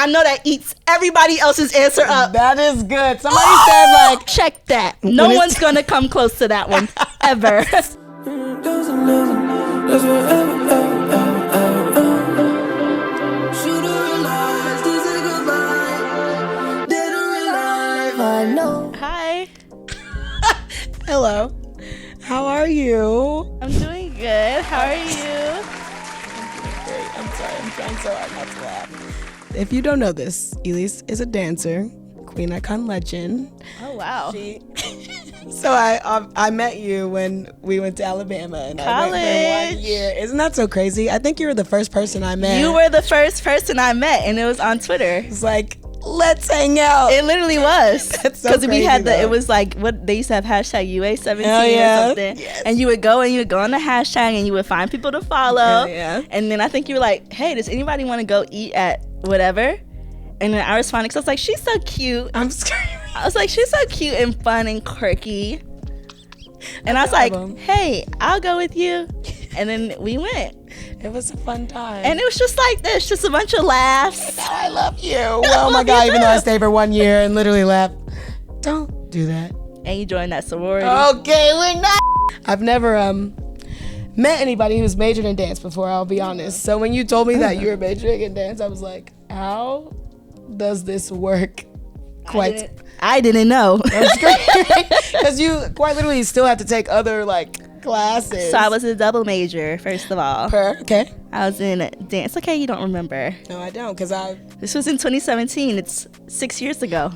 I know that eats everybody else's answer up. That is good. Somebody said like, check that. No one's going to come close to that one ever. Hi. hello. How are you? I'm doing good. How are you? Great. I'm sorry. I'm trying so hard not to laugh. If you don't know this, Elise is a dancer, Queen Icon legend. Oh, wow. So I met you when we went to Alabama and College. I went for 1 year. Isn't that so crazy? I think you were the first person I met. You were the first person I met, and it was on Twitter. It's like, let's hang out. It literally was. That's so Because crazy, we had though. it was like, what they used to have hashtag UA17 yeah. or something. Yes. And you would go on the hashtag and you would find people to follow. Yeah. And then I think you were like, hey, does anybody want to go eat at whatever? And then I responded because I was like, she's so cute. I'm screaming. I was like, she's so cute and fun and quirky. And I was like, hey, I'll go with you. And then we went. It was a fun time. And it was just like this, just a bunch of laughs. Now I love you. Oh my God, even though I stayed for 1 year and literally left. Don't do that. And you joined that sorority. Okay, we're not. I've never met anybody who's majored in dance before, I'll be honest. So when you told me that you were majoring in dance, I was like, how does this work? I didn't know. Because you quite literally still have to take other like classes. So I was a double major, first of all. Okay. I was in dance. Okay, you don't remember. No, I don't, because This was in 2017. It's 6 years ago.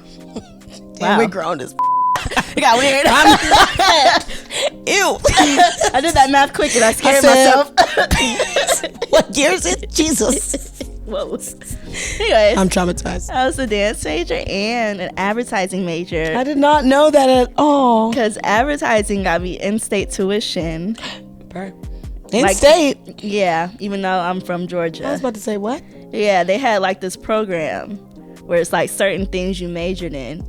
Damn, we grown as It got weird. Ew. I did that math quick and I scared myself. What year is it? Jesus. Whoa. Anyways, I'm traumatized. I was a dance major and an advertising major. I did not know that at all. Because advertising got me in-state tuition. In-state? Yeah, even though I'm from Georgia. I was about to say, what? Yeah, they had like this program where it's like certain things you majored in.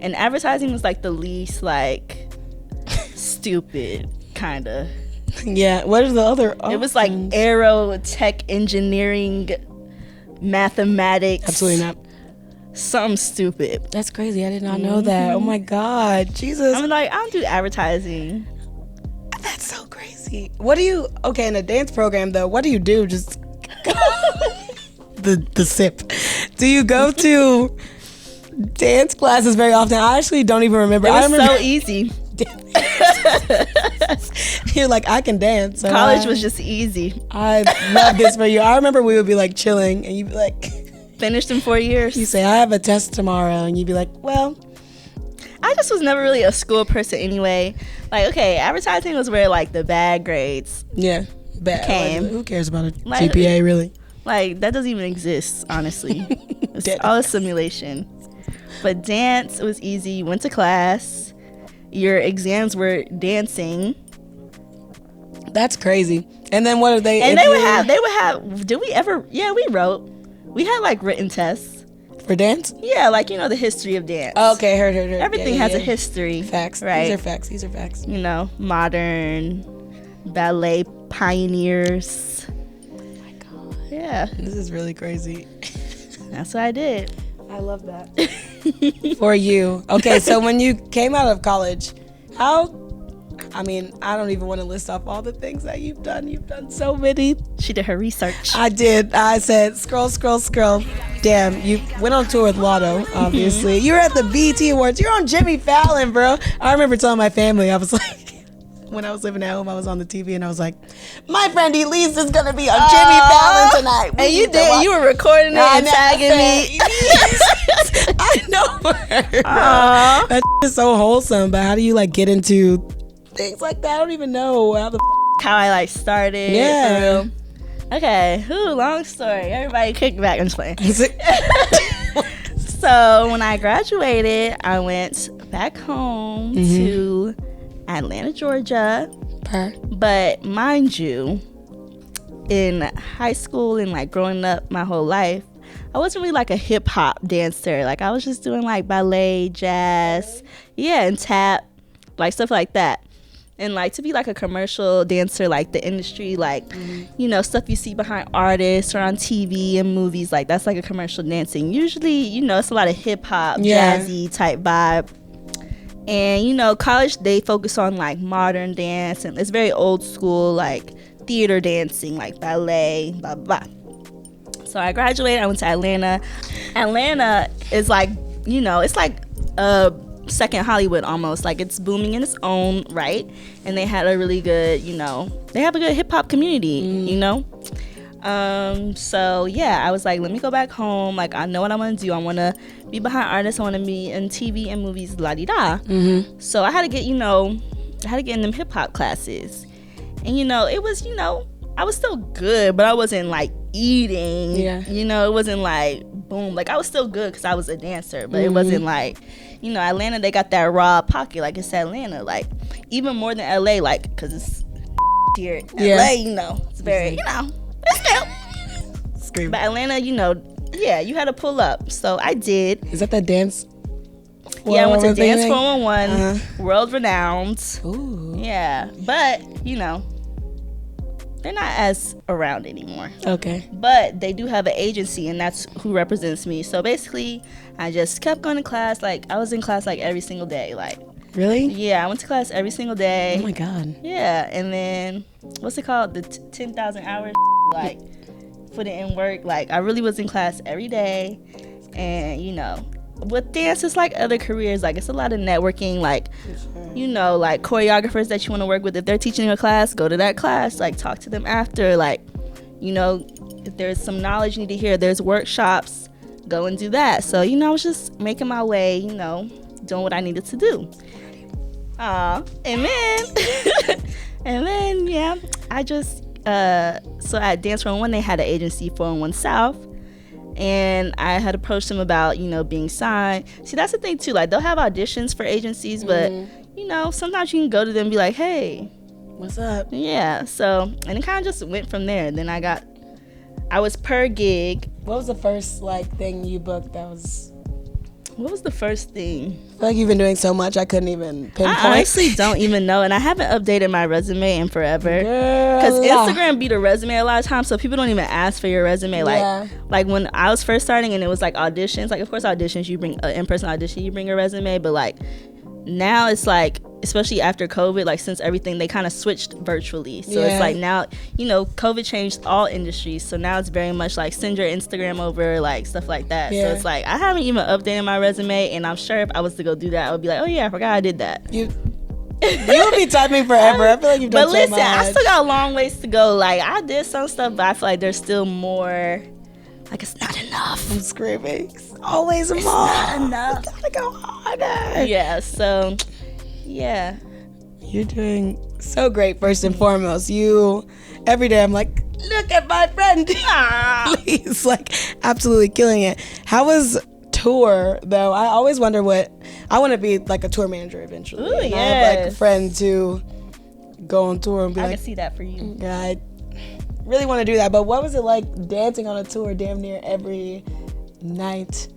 And advertising was like the least like stupid kind of. Yeah, what are the other options? It was like aero, tech engineering, mathematics. Absolutely not. Something stupid. That's crazy. I did not know that. Oh my God. Jesus. I'm like, I don't do advertising. That's so crazy. What do you, okay, in a dance program though, what do you do? Just the sip. Do you go to dance classes very often? I actually don't even remember. It was so easy. You're like, I can dance. So College was just easy. I love this for you. I remember we would be like chilling and you'd be like, finished in 4 years. You say, I have a test tomorrow, and you'd be like, well, I just was never really a school person anyway. Like, okay, advertising was where like the bad grades came. Who cares about a GPA, really? Like, that doesn't even exist, honestly. It's all a simulation. But dance was easy. You went to class. Your exams were dancing. That's crazy. And then what are they? And they would have. Did we ever? Yeah, we wrote. We had like written tests for dance. Yeah, like the history of dance. Oh, okay, heard. Everything has a history. Facts. Right. These are facts. Modern ballet pioneers. Oh my God. Yeah. This is really crazy. That's what I did. I love that. For you. Okay, so when you came out of college, I don't even want to list off all the things that you've done. You've done so many. She did her research. I did. I said, scroll. Damn, you went on tour with Lotto, obviously. You were at the BET Awards. You're on Jimmy Fallon, bro. I remember telling my family, I was like, when I was living at home, I was on the TV and I was like, my friend Elise is going to be on Jimmy Fallon tonight. And you did. You were recording it and tagging me. I know her. That is so wholesome, but how do you get into things like that? I don't even know how I started. Yeah. For real. Okay. Long story. Everybody kick back. I'm just playing. So when I graduated, I went back home to Atlanta, Georgia. But mind you, in high school and growing up my whole life, I wasn't really a hip hop dancer. I was just doing ballet, jazz, and tap, stuff like that. And like to be like a commercial dancer, like the industry, like you know, stuff you see behind artists or on TV and movies, like that's like a commercial dancing. Usually, you know, it's a lot of hip hop, jazzy type vibe. And you know, college they focus on like modern dance, and it's very old school, like theater dancing, like ballet, blah blah blah. So I graduated. I went to Atlanta. Atlanta is like, you know, it's like a second Hollywood almost. Like it's booming in its own right, and they had a really good, you know, they have a good hip hop community, you know. So yeah, I was like, let me go back home. Like I know what I want to do. I want to be behind artists. I want to be in TV and movies, la di da. So I had to get, you know, I had to get in them hip hop classes, and you know, it was, you know, I was still good, but I wasn't like eating. You know, it wasn't like boom. Like I was still good because I was a dancer, but it wasn't like, you know, Atlanta, they got that raw pocket. Like it's Atlanta, like even more than LA, like because it's here. LA, you know, it's very, you know, it's still. But Atlanta, you know, yeah, you had to pull up. So I did. Is that the dance? Yeah, I went to Dance 411, world renowned. Ooh. Yeah, but you know, they're not as around anymore. Okay. But they do have an agency, and that's who represents me. So basically, I just kept going to class. Like, I was in class, like, every single day. Like, really? Yeah, I went to class every single day. Oh, my God. Yeah, and then, what's it called? The 10,000 hours, like, put it in work. Like, I really was in class every day. And, you know, with dance, it's like other careers. Like, it's a lot of networking, like, you know, like choreographers that you want to work with. If they're teaching a class, go to that class. Like, talk to them after. Like, you know, if there's some knowledge you need to hear, there's workshops, go and do that. So, you know, I was just making my way, you know, doing what I needed to do. And then, yeah, I just, so at Dance 411, they had an agency, 411 South. And I had approached them about, you know, being signed. See, that's the thing, too. Like, they'll have auditions for agencies, but, you know, sometimes you can go to them and be like, hey. What's up? Yeah. So, and it kind of just went from there. Then I was per gig. What was the first, like, thing you booked that was... What was the first thing? I feel like you've been doing so much, I couldn't even pinpoint. I honestly don't even know, and I haven't updated my resume in forever. Because Instagram beat a resume a lot of times, so people don't even ask for your resume. Like when I was first starting, and it was like auditions. Like, of course, auditions, you bring an in-person audition, you bring a resume, but like now it's like, especially after COVID, like since everything, they kind of switched virtually. So it's like now, you know, COVID changed all industries. So now it's very much like send your Instagram over, like stuff like that. So it's like I haven't even updated my resume, and I'm sure if I was to go do that, I would be like, oh yeah, I forgot I did that. You would be typing forever. I feel like you've done so much. But listen, I still got a long ways to go. Like I did some stuff, but I feel like there's still more. Like it's not enough. I'm screaming. It's always more. It's not enough. You gotta go harder. Yeah. So, yeah. You're doing so great. First and foremost, you every day. I'm like, look at my friend. He's like absolutely killing it. How was tour though? I always wonder what I want to be like a tour manager eventually. Ooh, yes. I have like a friend to go on tour and be I like, can see that for you. God. Really want to do that, but what was it like dancing on a tour damn near every night?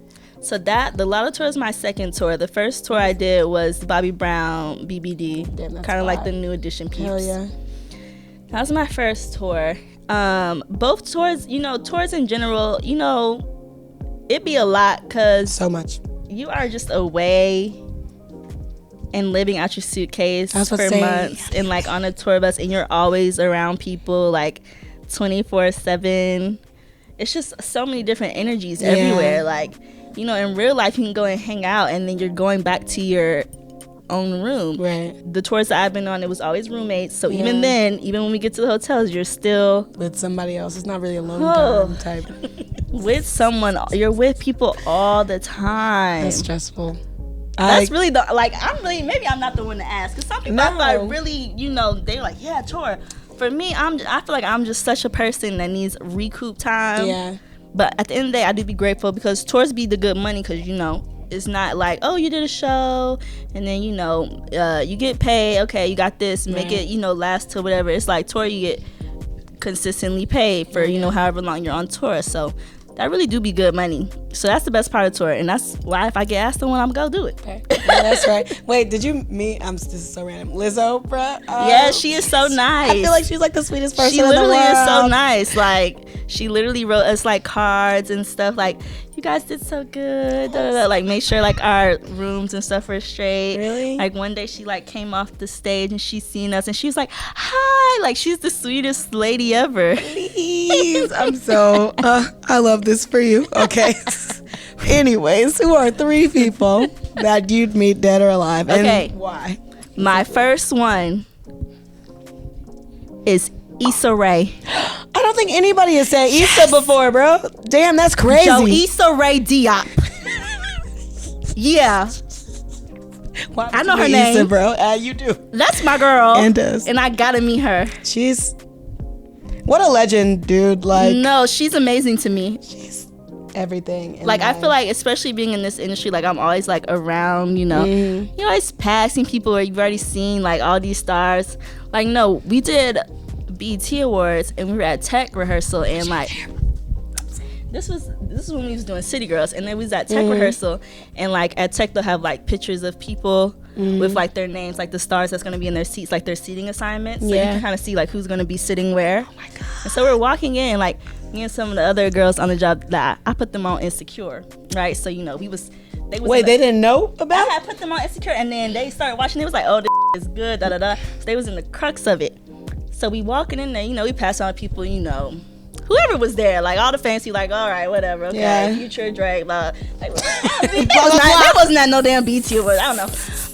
So the Lotto tour is my second tour. The first tour I did was Bobby Brown BBD, kind of like the New Edition peeps. Hell yeah. That was my first tour. Both tours, you know, tours in general, you know, it'd be a lot because so much. You are just away and living out your suitcase for months and like on a tour bus, and you're always around people like 24/7. It's just so many different energies everywhere. Like, you know, in real life you can go and hang out, and then you're going back to your own room. Right. The tours that I've been on, it was always roommates. So even then, even when we get to the hotels, you're still with somebody else. It's not really a alone time type. With someone, you're with people all the time. That's stressful. That's really the maybe I'm not the one to ask, because some people I feel like really, you know, they're like, yeah, tour. For me, I feel like I'm just such a person that needs recoup time. Yeah. But at the end of the day, I do be grateful because tours be the good money, because, you know, it's not like, oh, you did a show and then, you know, you get paid. Okay, you got this. Make it, you know, last till whatever. It's like tour, you get consistently paid for, you know, however long you're on tour. So that really do be good money. So that's the best part of the tour, and that's why if I get asked to one, I'm gonna go do it. Okay. Yeah, that's right. Wait, did you meet? This is so random. Lizzo, bruh. Yeah, she is so nice. I feel like she's like the sweetest person. She literally is so nice. Like, she literally wrote us like cards and stuff. Like, you guys did so good. Da, da, da. Like, make sure like our rooms and stuff were straight. Really? Like, one day she like came off the stage and she seen us and she was like, "Hi!" Like, she's the sweetest lady ever. Please, I'm so. I love this for you. Okay. Anyways, who are 3 people that you'd meet dead or alive? And okay. Why? My first one is Issa Rae. I don't think anybody has said Issa before, bro. Damn, that's crazy. Yo, Issa Rae Diop. Yeah. Why I know her Issa, name, bro. You do. That's my girl. And I gotta meet her. She's what a legend, dude. Like, no, she's amazing to me. She's everything. Like, I feel like, especially being in this industry, like, I'm always like around, you know, you're always passing people where you've already seen like all these stars. Like, no, we did BET Awards and we were at tech rehearsal, and like this was when we was doing City Girls, and then we was at tech rehearsal, and like at tech they'll have like pictures of people with like their names, like the stars that's gonna be in their seats, like their seating assignments. So you can kind of see like who's gonna be sitting where. Oh my god! And so we're walking in, like me and some of the other girls on the job that I put them on Insecure, right? So you know they didn't know about? I had put them on Insecure, and then they started watching. They was like, "Oh, this is good, da da da." So they was in the crux of it. So we walking in there, you know, we pass on people, you know, whoever was there, like all the fancy, like, all right, whatever, okay, yeah. Future, Drake, blah. Like, that wasn't at no damn BT Awards, I don't know.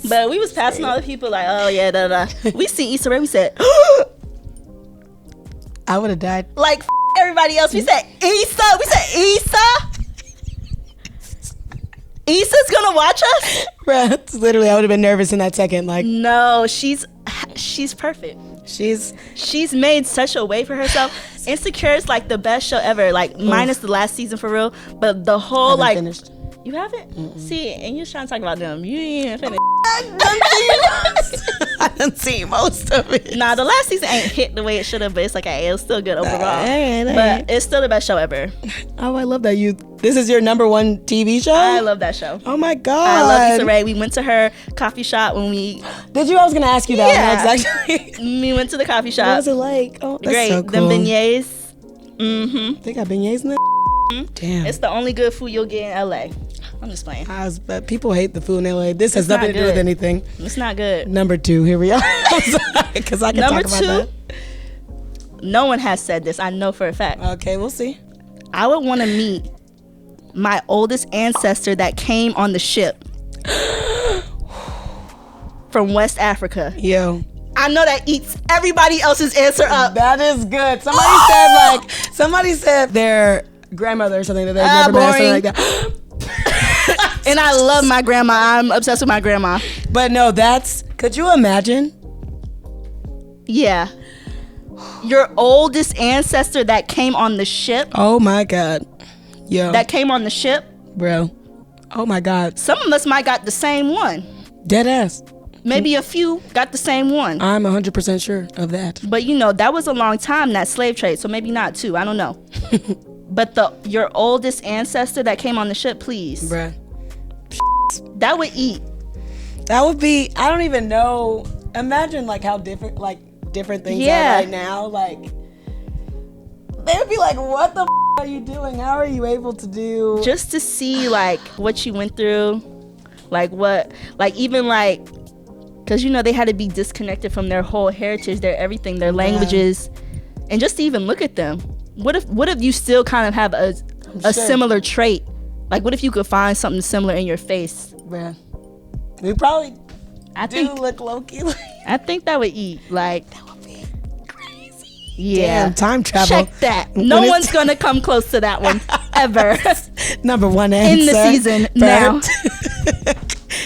But we was passing all the people, like, oh yeah, da da. We seen Issa Rae, we said, I would have died. Like everybody else, we said Issa, Issa's gonna watch us? Bruh, literally, I would have been nervous in that second. Like, no, she's perfect. She's made such a way for herself. Insecure is like the best show ever. Like, minus the last season for real, but the whole like finished. You haven't? Mm-mm. See, and you're trying to talk about them. You ain't finished. I didn't see most of it. Nah, the last season ain't hit the way it should have, but it's like, it was still good overall. But it's still the best show ever. Oh, I love that this is your number 1 TV show? I love that show. Oh my god. I love Issa Rae. We went to her coffee shop when we... Did you? I was going to ask you that. Yeah. Exactly. We went to the coffee shop. What was it like? Oh, that's great. So cool. Them beignets. Mm-hmm. They got beignets in there? Mm-hmm. Damn. It's the only good food you'll get in LA. I'm just playing. But people hate the food in LA. This has nothing to do with anything. It's not good. Number 2, here we are. Because I can talk about that. No one has said this. I know for a fact. Okay, we'll see. I would want to meet my oldest ancestor that came on the ship from West Africa. Yo. I know that eats everybody else's answer up. That is good. Somebody said their grandmother or something that they've never met or something like that. And I love my grandma. I'm obsessed with my grandma. But no, could you imagine? Yeah. Your oldest ancestor that came on the ship. Oh my god. Yo. That came on the ship. Bro. Oh my god. Some of us might got the same one. Dead ass. Maybe a few got the same one. I'm 100% sure of that. But you know, that was a long time, that slave trade. So maybe not 2. I don't know. But your oldest ancestor that came on the ship, please. Bruh. That would eat. That would be, I don't even know. Imagine like how different things are right now. Like, they would be like, what the are you doing? How are you able to do? Just to see like what you went through. Like what, like even like, because you know they had to be disconnected from their whole heritage, their everything, their languages. And just to even look at them. What if you still kind of have a similar trait? Like, what if you could find something similar in your face? Man, we probably do look low-key. I think that would eat. Like, that would be crazy. Yeah. Damn, time travel. Check that. No one's going to come close to that one, ever. Number 1 answer. In the season, now.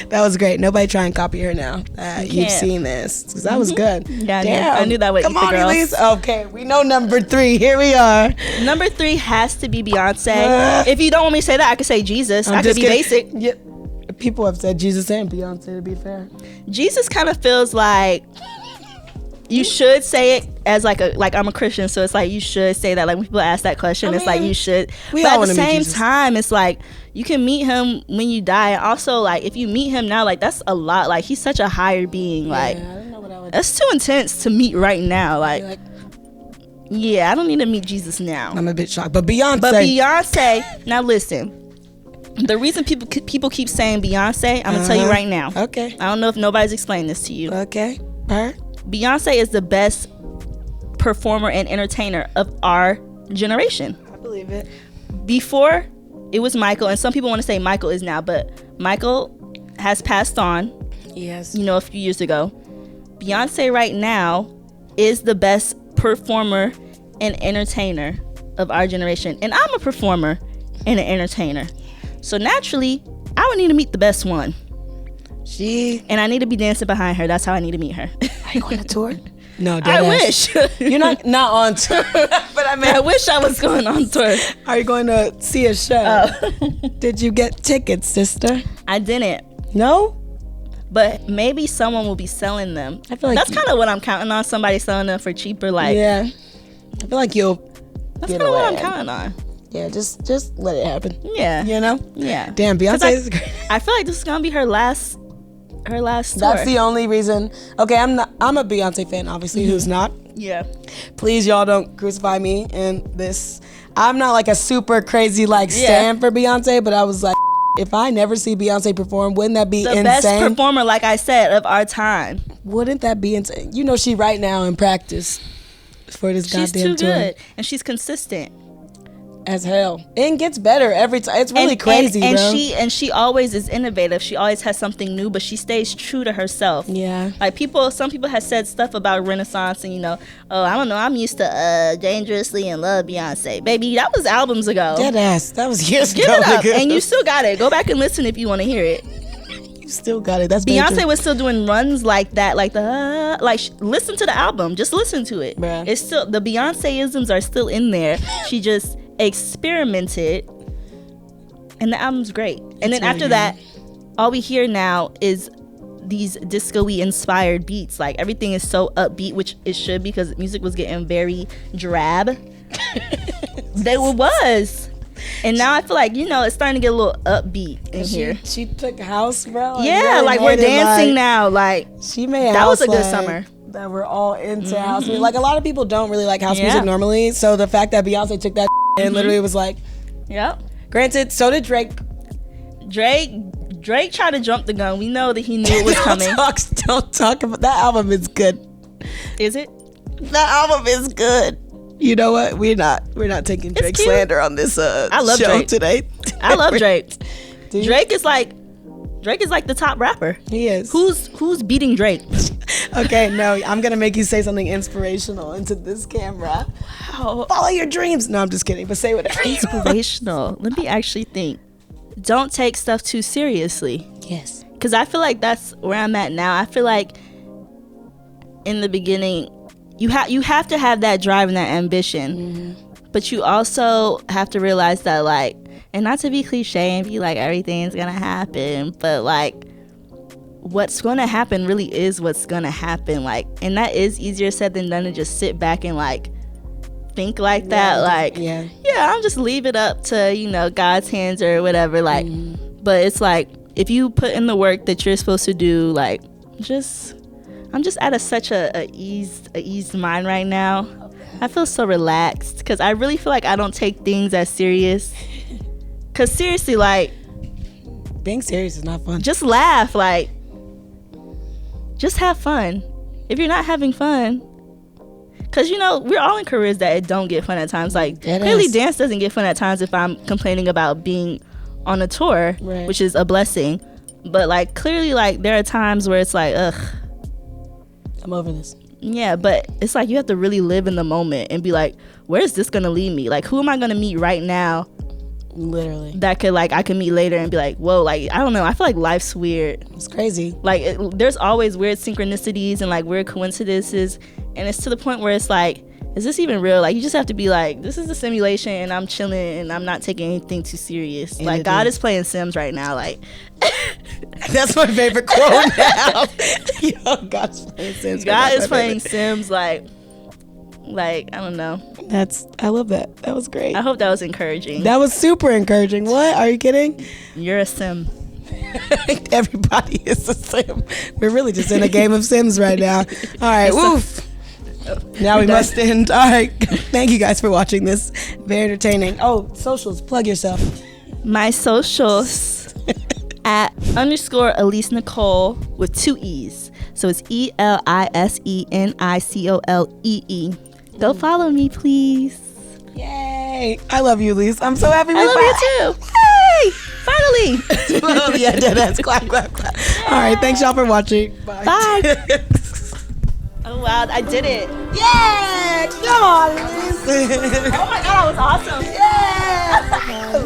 That was great. Nobody try and copy her now. You've seen this. Because that was good. Yeah, I knew that would eat the girls. Come on, Elise. Okay, we know number 3. Here we are. Number 3 has to be Beyonce. If you don't want me to say that, I could say Jesus. I could be basic. Yeah. People have said Jesus and Beyonce, to be fair. Jesus kind of feels like... You should say it as like I'm a Christian, so it's like you should say that. Like when people ask that question, it's like you should. But at the same time, it's like you can meet him when you die. And also, like if you meet him now, like that's a lot. Like he's such a higher being. Like I don't know what I would. That's too intense to meet right now. Like yeah, I don't need to meet Jesus now. I'm a bit shocked, but Beyonce. Now listen. The reason people keep saying Beyonce, I'm gonna tell you right now. Okay. I don't know if nobody's explained this to you. Okay. All right. Beyonce is the best performer and entertainer of our generation. I believe it. Before, it was Michael, and some people want to say Michael is now, but Michael has passed on. Yes. A few years ago. Beyonce right now is the best performer and entertainer of our generation. And I'm a performer and an entertainer. So naturally, I would need to meet the best one. And I need to be dancing behind her. That's how I need to meet her. Are you going to tour? No, I wish. You're not on tour. But I wish I was going on tour. Are you going to see a show? Did you get tickets, sister? I didn't. No? But maybe someone will be selling them. I feel like that's kind of what I'm counting on. Somebody selling them for cheaper. Like yeah. I feel like you'll. That's kind of what I'm counting on. Yeah, just let it happen. Yeah. Yeah. Damn, Beyonce is great. I feel like this is gonna be her last tour. That's the only reason. Okay, I'm a Beyonce fan, obviously. Who's not? Yeah. Please, y'all don't crucify me in this. I'm not like a super crazy stan for Beyonce, but I was like, if I never see Beyonce perform, wouldn't that be insane? The best performer, like I said, of our time. Wouldn't that be insane? She right now in practice for this goddamn tour. She's too good, and she's consistent. As hell, and gets better every time. It's really crazy, and bro. she always is innovative. She always has something new, but she stays true to herself. Yeah, like some people have said stuff about Renaissance, and I don't know. I'm used to Dangerously in Love, Beyonce, baby. That was albums ago. Dead ass. That was years ago. Give it up, and you still got it. Go back and listen if you want to hear it. You still got it. That's Beyonce was still doing runs like that, listen to the album. Just listen to it. Bruh. It's still the Beyonce-isms are still in there. She just experimented, and the album's great. And then after that, all we hear now is these disco-y inspired beats. Like everything is so upbeat, which it should be because music was getting very drab. It was. And now I feel like it's starting to get a little upbeat in here. She took house, bro. Yeah, we're dancing now. She made that was a good summer. That we're all into house music. A lot of people don't really like house music normally. So the fact that Beyonce took that and literally was like, yep. Granted, so did Drake. Drake tried to jump the gun. We know that he knew it was coming. Don't talk about that album. Is good. Is it? That album is good. You know what? We're not taking Drake slander on this I love show Drake. Today. I love Drake. Drake is like the top rapper. He is. Who's beating Drake? Okay, no, I'm gonna make you say something inspirational into this camera. Wow. Follow your dreams. No, I'm just kidding. But say whatever. Inspirational. Let me actually think. Don't take stuff too seriously. Yes. Because I feel like that's where I'm at now. I feel like in the beginning, you have to have that drive and that ambition, but you also have to realize that and not to be cliche and be like everything's gonna happen, but what's gonna happen really is what's gonna happen. And that is easier said than done to just sit back and think like that. Yeah, I'll just leave it up to God's hands or whatever. But it's if you put in the work that you're supposed to do, I'm just at such a eased mind right now. I feel so relaxed because I really feel like I don't take things as serious. Because seriously, being serious is not fun. Just laugh, just have fun. If you're not having fun, because we're all in careers that it don't get fun at times. Clearly dance doesn't get fun at times if I'm complaining about being on a tour, which is a blessing. But clearly there are times where it's ugh, I'm over this. Yeah, but it's you have to really live in the moment and be where's this gonna lead me? Who am I gonna meet right now? Literally. That could I can meet later and be whoa, I don't know. I feel life's weird. It's crazy. There's always weird synchronicities and weird coincidences, and it's to the point where it's is this even real? You just have to be this is a simulation and I'm chilling and I'm not taking anything too serious. God is playing Sims right now. That's my favorite quote now. Yo, God's playing Sims. God is playing Sims like I don't know. I love that. That was great. I hope that was encouraging. That was super encouraging. What? Are you kidding? You're a Sim. Everybody is a Sim. We're really just in a game of Sims right now. All right, woof. Now we must end. All right. Thank you guys for watching this. Very entertaining. Oh, socials. Plug yourself. My socials at _ Elise Nicole with 2 E's. So it's ELISENICOLEE. Go follow me, please. Yay. I love you, Elise. I'm so happy I love you too. Hey, finally. Yeah, that's clap, clap, clap. All right. Thanks, y'all, for watching. Bye. Bye. Oh, wow. I did it. Yeah. Come on, Elise. Oh, my God. That was awesome. Yeah.